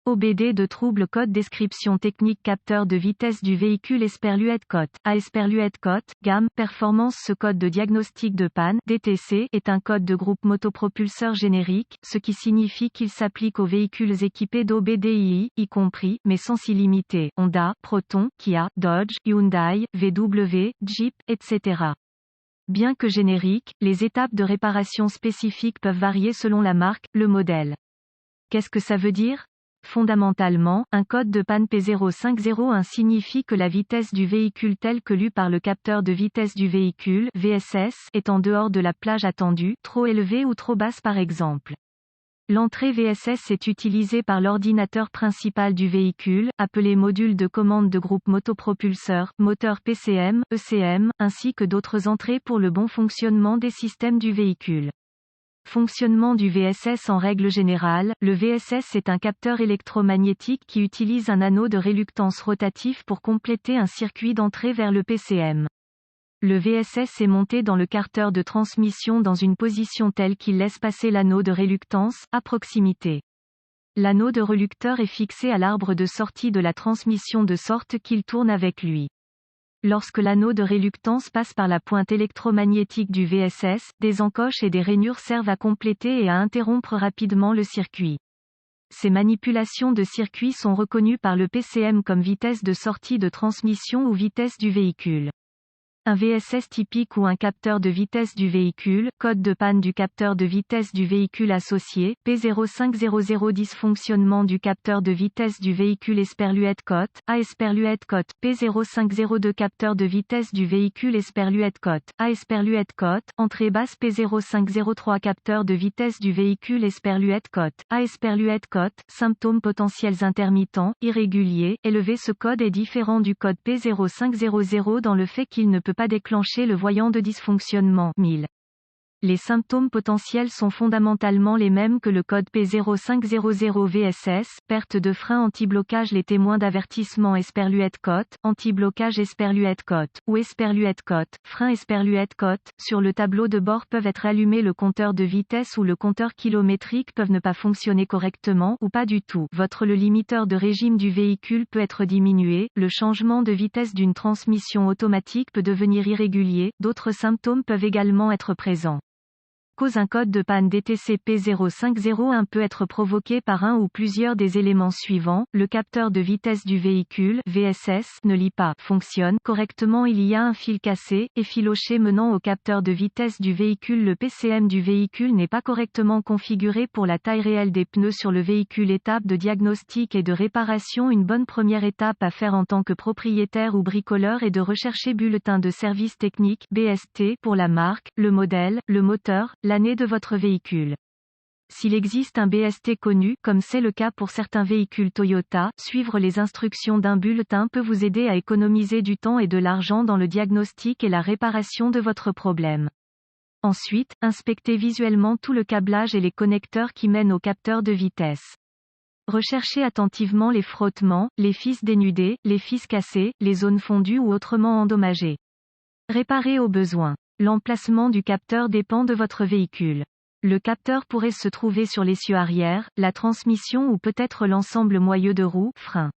OBD de trouble code description technique capteur de vitesse du véhicule Esperluette Cote. À Esperluette Cote, gamme, performance. Ce code de diagnostic de panne, DTC, est un code de groupe motopropulseur générique, ce qui signifie qu'il s'applique aux véhicules équipés d'OBDII, y compris, mais sans s'y limiter, Honda, Proton, Kia, Dodge, Hyundai, VW, Jeep, etc. Bien que génériques, les étapes de réparation spécifiques peuvent varier selon la marque, le modèle. Qu'est-ce que ça veut dire? Fondamentalement, un code de panne P050 signifie que la vitesse du véhicule telle que lue par le capteur de vitesse du véhicule, VSS, est en dehors de la plage attendue, trop élevée ou trop basse par exemple. L'entrée VSS est utilisée par l'ordinateur principal du véhicule, appelé module de commande de groupe motopropulseur, moteur PCM, ECM, ainsi que d'autres entrées pour le bon fonctionnement des systèmes du véhicule. Fonctionnement du VSS. En règle générale, le VSS est un capteur électromagnétique qui utilise un anneau de réluctance rotatif pour compléter un circuit d'entrée vers le PCM. Le VSS est monté dans le carter de transmission dans une position telle qu'il laisse passer l'anneau de réluctance, à proximité. L'anneau de rélucteur est fixé à l'arbre de sortie de la transmission de sorte qu'il tourne avec lui. Lorsque l'anneau de réluctance passe par la pointe électromagnétique du VSS, des encoches et des rainures servent à compléter et à interrompre rapidement le circuit. Ces manipulations de circuit sont reconnues par le PCM comme vitesse de sortie de transmission ou vitesse du véhicule. Un VSS typique ou un capteur de vitesse du véhicule, code de panne du capteur de vitesse du véhicule associé, P0500. Dysfonctionnement du capteur de vitesse du véhicule Esperluette Cote, à Esperluette Cote, P0502. Capteur de vitesse du véhicule Esperluette Cote, à Esperluette Cote, entrée basse P0503. Capteur de vitesse du véhicule Esperluette Cote, à Esperluette Cote, symptômes potentiels intermittents, irréguliers, élevés. Ce code est différent du code P0500 dans le fait qu'il ne peut pas déclencher le voyant de dysfonctionnement, 1000. Les symptômes potentiels sont fondamentalement les mêmes que le code P0500 VSS, perte de frein anti-blocage. Les témoins d'avertissement Esperluette Cote, anti-blocage Esperluette Cote, ou Esperluette Cote, frein Esperluette Cote, sur le tableau de bord peuvent être allumés. Le compteur de vitesse ou le compteur kilométrique peuvent ne pas fonctionner correctement, ou pas du tout. Le limiteur de régime du véhicule peut être diminué, le changement de vitesse d'une transmission automatique peut devenir irrégulier, d'autres symptômes peuvent également être présents. Un code de panne DTC P0501 peut être provoqué par un ou plusieurs des éléments suivants. Le capteur de vitesse du véhicule, VSS, ne lit pas, fonctionne correctement. Il y a un fil cassé, effiloché menant au capteur de vitesse du véhicule. Le PCM du véhicule n'est pas correctement configuré pour la taille réelle des pneus sur le véhicule. Étape de diagnostic et de réparation. Une bonne première étape à faire en tant que propriétaire ou bricoleur est de rechercher bulletin de service technique, BST, pour la marque, le modèle, le moteur, l'année de votre véhicule. S'il existe un BST connu, comme c'est le cas pour certains véhicules Toyota, suivre les instructions d'un bulletin peut vous aider à économiser du temps et de l'argent dans le diagnostic et la réparation de votre problème. Ensuite, inspectez visuellement tout le câblage et les connecteurs qui mènent au capteur de vitesse. Recherchez attentivement les frottements, les fils dénudés, les fils cassés, les zones fondues ou autrement endommagées. Réparez au besoin. L'emplacement du capteur dépend de votre véhicule. Le capteur pourrait se trouver sur l'essieu arrière, la transmission ou peut-être l'ensemble moyeu de roues, frein.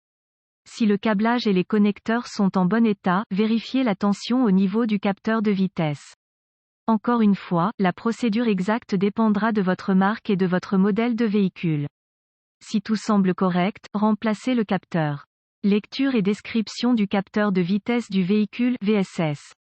Si le câblage et les connecteurs sont en bon état, vérifiez la tension au niveau du capteur de vitesse. Encore une fois, la procédure exacte dépendra de votre marque et de votre modèle de véhicule. Si tout semble correct, remplacez le capteur. Lecture et description du capteur de vitesse du véhicule, VSS.